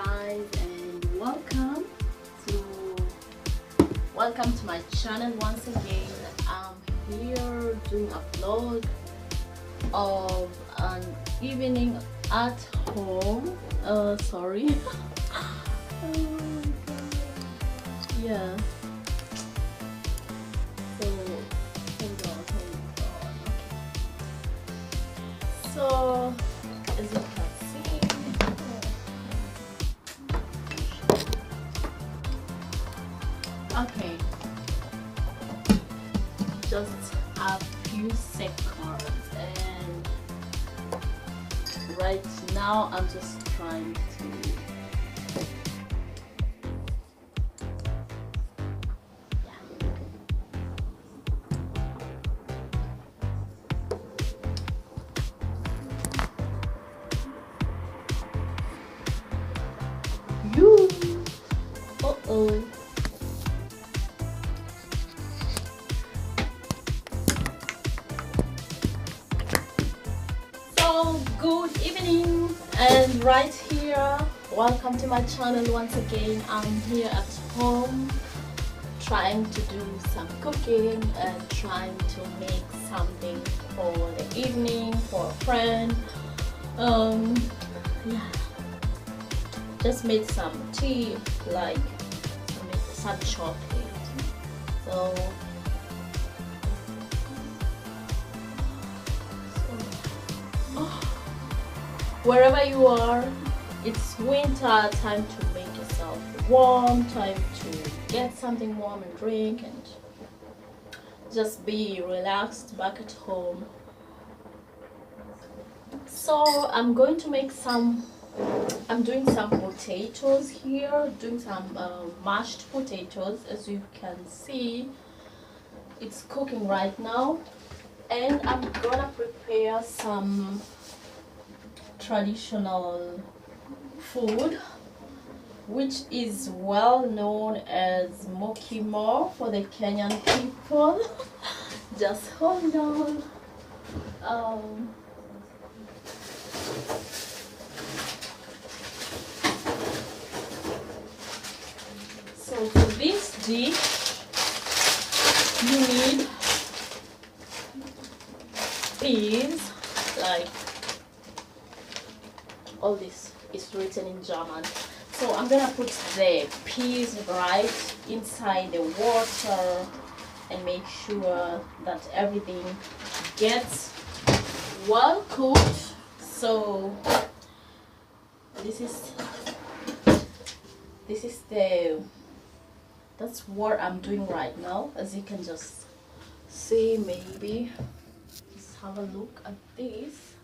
guys, and welcome to my channel once again. I'm here doing a vlog of an evening at home. Sorry. Oh my God. Yeah. So hold on. Okay. So as you can see, okay, just a few seconds, and right now I'm just trying to you. Uh-oh. So good evening, and right here, welcome to my channel once again. I'm here at home trying to do some cooking and trying to make something for the evening for a friend. Yeah, just made some tea, like some chocolate. So wherever you are, it's winter time to make yourself warm, time to get something warm and drink and just be relaxed back at home. So I'm going to make I'm doing some potatoes here, doing some mashed potatoes. As you can see, it's cooking right now, and I'm gonna prepare some traditional food which is well known as Mokimo for the Kenyan people. Just hold on. So for this dish you need peas, like all this is written in German. So I'm gonna put the peas right inside the water and make sure that everything gets well cooked. So that's what I'm doing right now. As you can just see, maybe just have a look at this.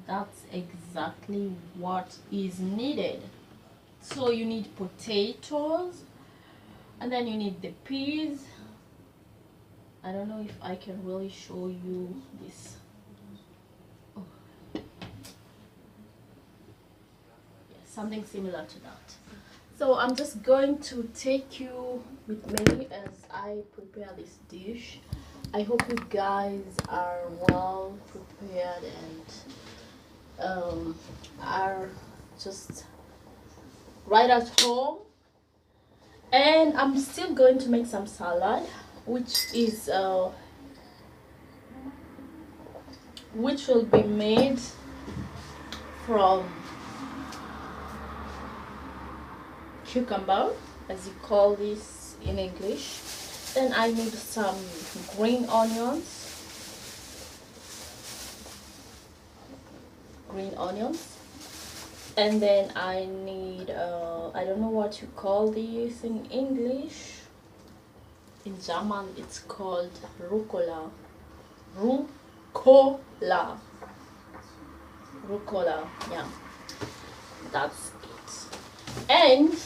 That's exactly what is needed. So you need potatoes, and then you need the peas. I don't know if I can really show you this. Oh. Yeah, something similar to that. So I'm just going to take you with me as I prepare this dish. I hope you guys are well prepared and are just right at home. And I'm still going to make some salad, which will be made from cucumber, as you call this in English. Then I need some green onions, and then I need I don't know what you call this in English. In German it's called rucola. Yeah, that's it. And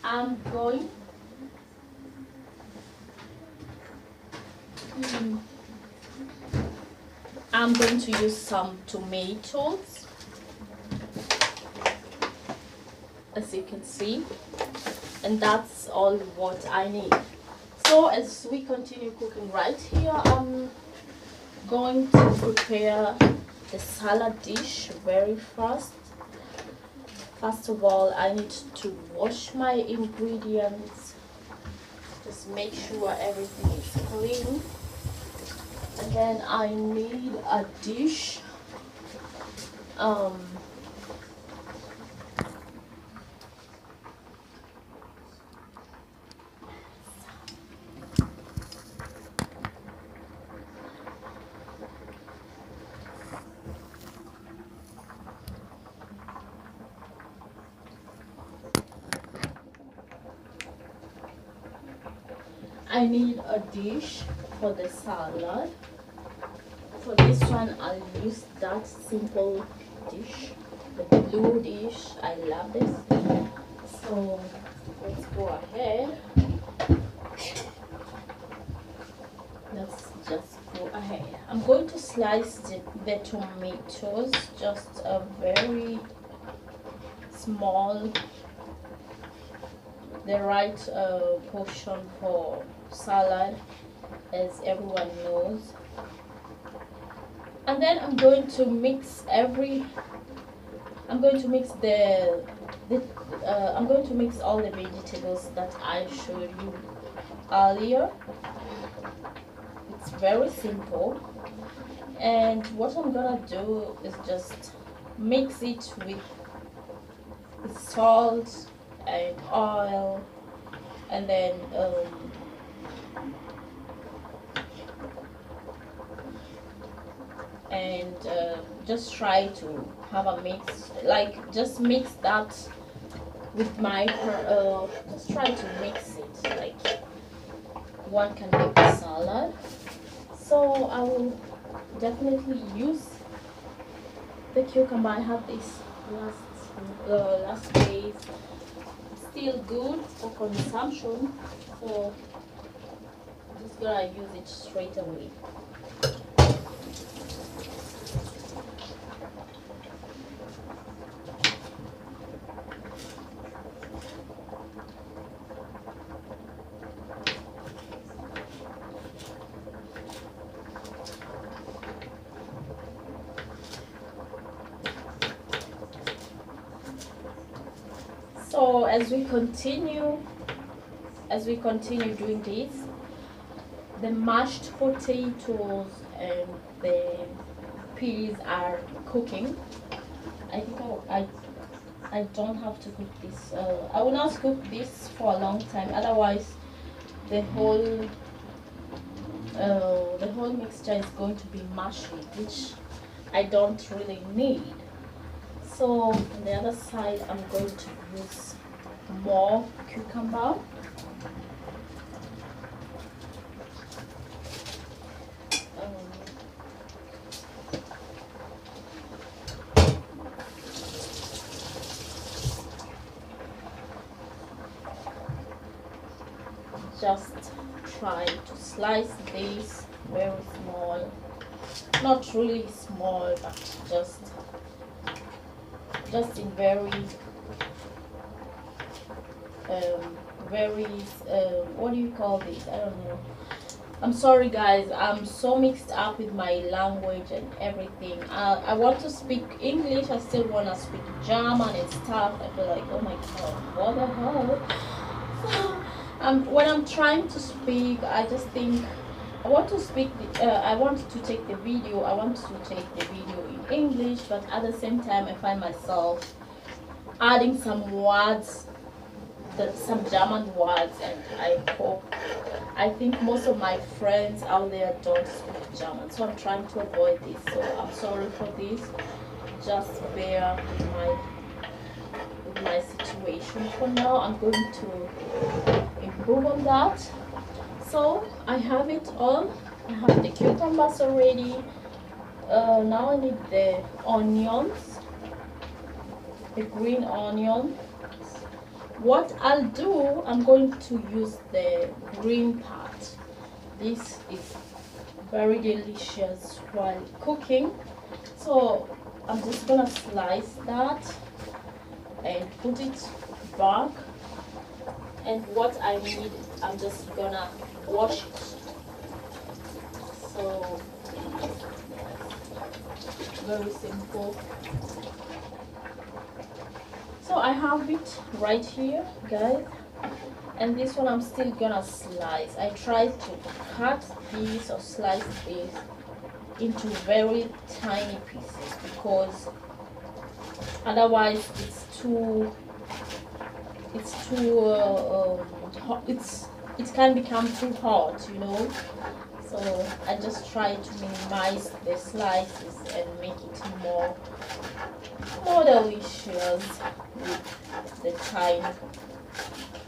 I'm going to use some tomatoes, as you can see, and that's all what I need. So as we continue cooking right here, I'm going to prepare the salad dish very fast. First of all, I need to wash my ingredients. Just make sure everything is clean. And then I need a dish. I need a dish for the salad. For this one, I'll use that simple dish, the blue dish. I love this. So let's go ahead. Let's just go ahead. I'm going to slice the tomatoes, just a very small, the right portion for salad, as everyone knows. And then I'm going to mix all the vegetables that I showed you earlier. It's very simple, and what I'm gonna do is just mix it with salt and oil, and then just try to have a mix, like just mix that with my just try to mix it like one can make a salad. So I will definitely use the cucumber. I have this last days, still good for consumption, so I'm just gonna use it straight away. So as we continue doing this, the mashed potatoes and the peas are cooking. I think I don't have to cook this. I will not cook this for a long time, otherwise the whole mixture is going to be mushy, which I don't really need. So on the other side, I'm going to use more cucumber. Just try to slice this very small, not really small, but just in very what do you call this? I don't know. I'm sorry guys, I'm so mixed up with my language and everything. I want to speak English, I still want to speak German and stuff. I feel like, oh my god, what the hell? When I'm trying to speak, I just think I want to speak I want to take the video in English, but at the same time I find myself adding some words, some German words, and I think most of my friends out there don't speak German, so I'm trying to avoid this. So I'm sorry for this. Just bear with my situation for now. I'm going to improve on that. So I have it all. I have the cucumbers already. Now I need the onions, the green onion. What I'll do, I'm going to use the green part. This is very delicious while cooking. So I'm just gonna slice that and put it back. And what I need, I'm just gonna wash it. So very simple. So I have it right here, guys, and this one I'm still gonna slice. I try to cut this or slice this into very tiny pieces because otherwise it can become too hot, you know. So I just try to minimize the slices and make it more delicious with the tiny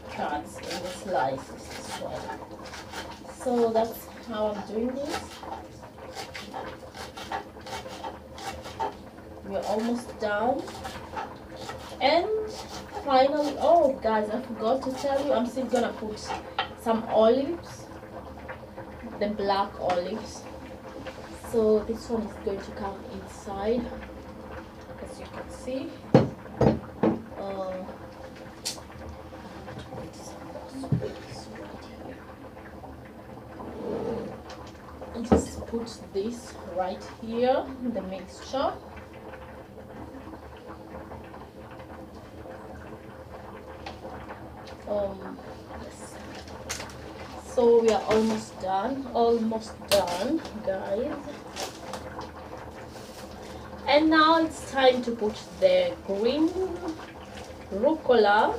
cuts in the slices as well. So that's how I'm doing this. We're almost done. And finally, oh guys, I forgot to tell you, I'm still gonna put some olives, the black olives. So this one is going to come inside, as you can see. And just put this right here in the mixture. Yes. So we are almost done, guys. And now it's time to put the green rucola.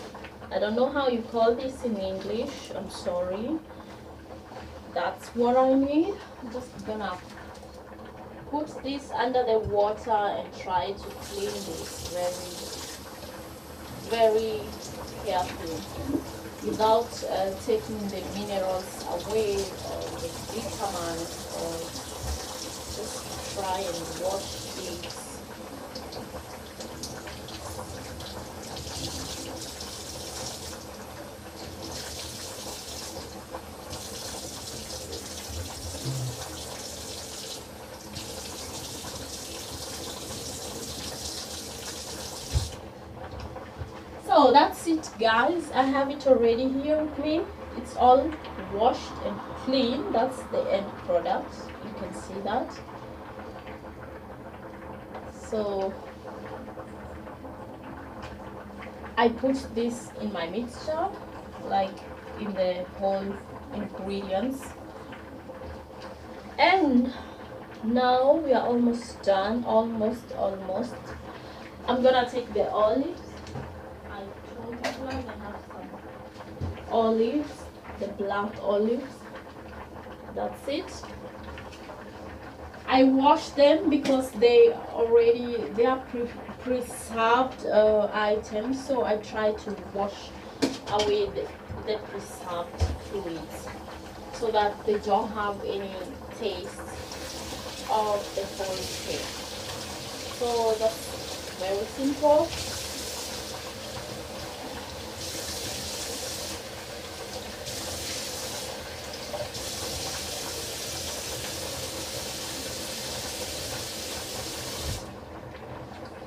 I don't know how you call this in English, I'm sorry. That's what I need. I'm just gonna put this under the water and try to clean this very carefully without taking the minerals away or the vitamins, or just try and wash this. So that's it, guys. I have it already here with me. It's all washed and clean. That's the end product. You can see that. So I put this in my mixture, like in the whole ingredients. And now we are almost done, almost. I'm gonna take the olives. I have some olives, the black olives. That's it. I wash them because they are preserved items, so I try to wash away the preserved fluids so that they don't have any taste of the whole thing. So that's very simple.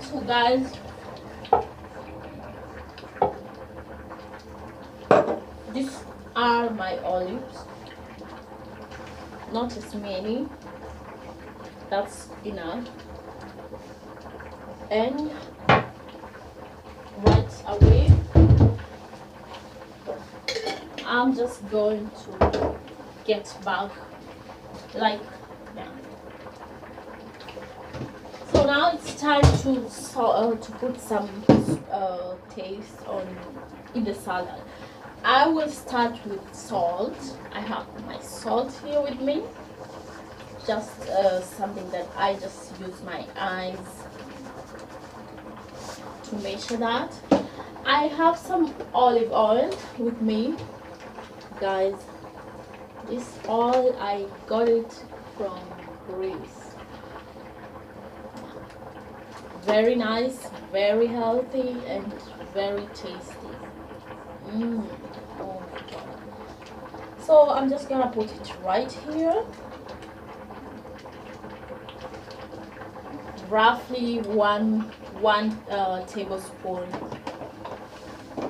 So guys, these are my olives. Not as many, that's enough. And right away I'm just going to get back like that. So now it's time to put some taste in the salad. I will start with salt. I have my salt here with me. Just something that I just use my eyes to measure that. I have some olive oil with me, guys. This oil, I got it from Greece. Very nice, very healthy, and very tasty. Oh my god. So I'm just gonna put it right here. Roughly one tablespoon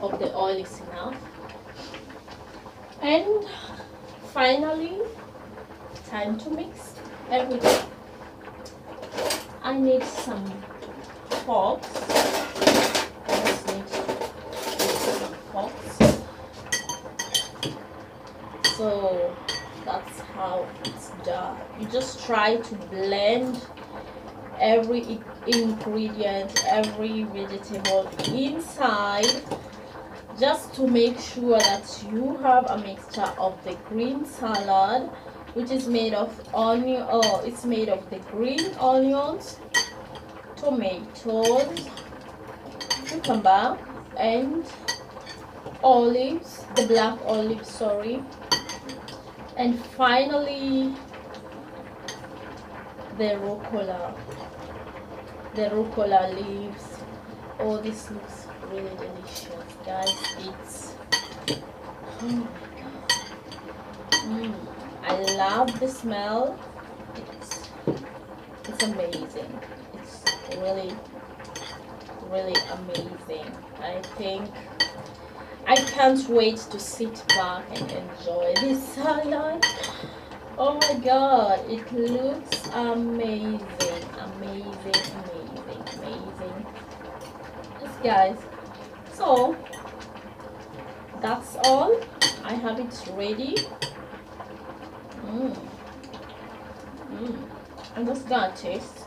of the oil is enough. And finally, time to mix everything. I need some forks. I just need So that's how it's done. You just try to blend every ingredient, every vegetable inside, just to make sure that you have a mixture of the green salad, which is made of onion. Oh, it's made of the green onions, tomatoes, cucumber, and olives, the black olives, sorry, and finally the rucola leaves. Oh, this looks really delicious, guys. It's, oh my god, I love the smell. It's amazing. It's really amazing. I think I can't wait to sit back and enjoy this salad. Oh my god, it looks amazing. Yes, guys. So that's all. I have it ready. I'm just gonna taste.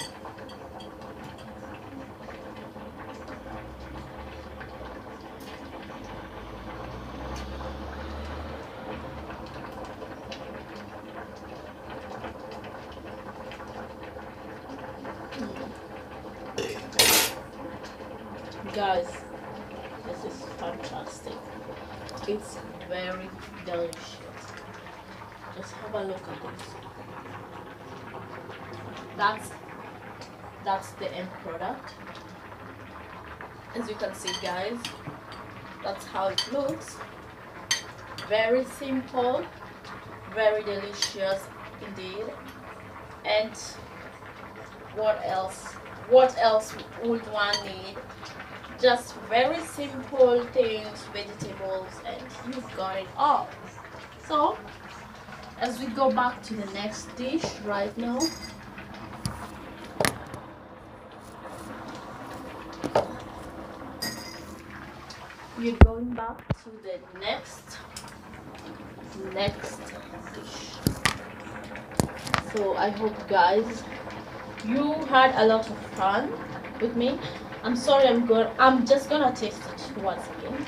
Guys, this is fantastic. It's very delicious. Just have a look at this. That's the end product. As you can see, guys, that's how it looks. Very simple, very delicious indeed. And what else would one need? Just very simple things, vegetables, and you've got it all. So as we go back to the next dish right now, we're going back to the next dish. So I hope, guys, you had a lot of fun with me. I'm sorry, I'm just gonna taste it once again.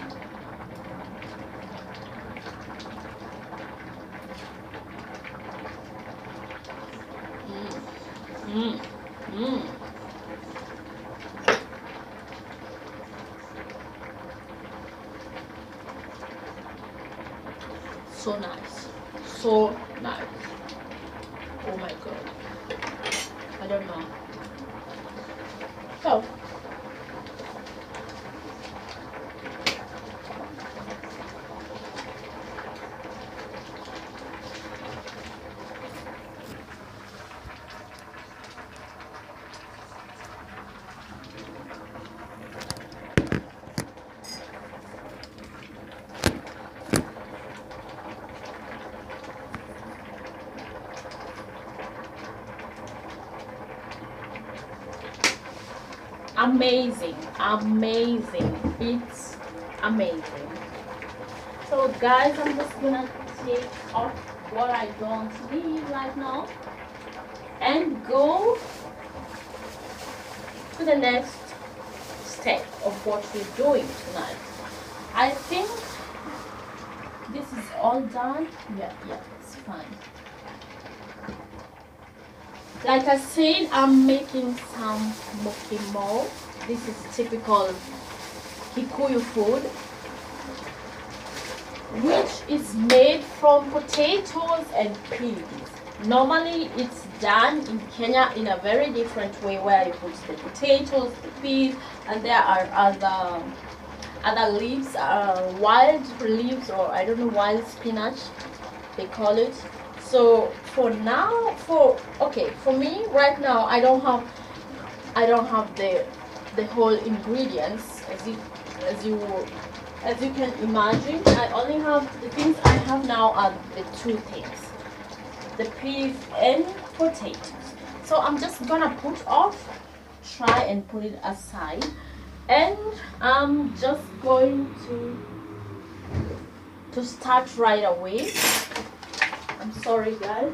So nice, so nice. Oh my god, I don't know. So amazing, it's amazing. So guys, I'm just gonna take off what I don't need right now and go to the next step of what we're doing tonight. I think this is all done. Yeah, it's fine. Like I said, I'm making some mokimo. This is typical Kikuyu food, which is made from potatoes and peas. Normally it's done in Kenya in a very different way, where you put the potatoes, the peas, and there are other leaves, wild leaves, or I don't know, wild spinach they call it. So for me right now, I don't have the whole ingredients, as you can imagine. I only have the things I have now are the two things, the peas and potatoes. So I'm just gonna try and put it aside, and I'm just going to to start right away. I'm sorry guys.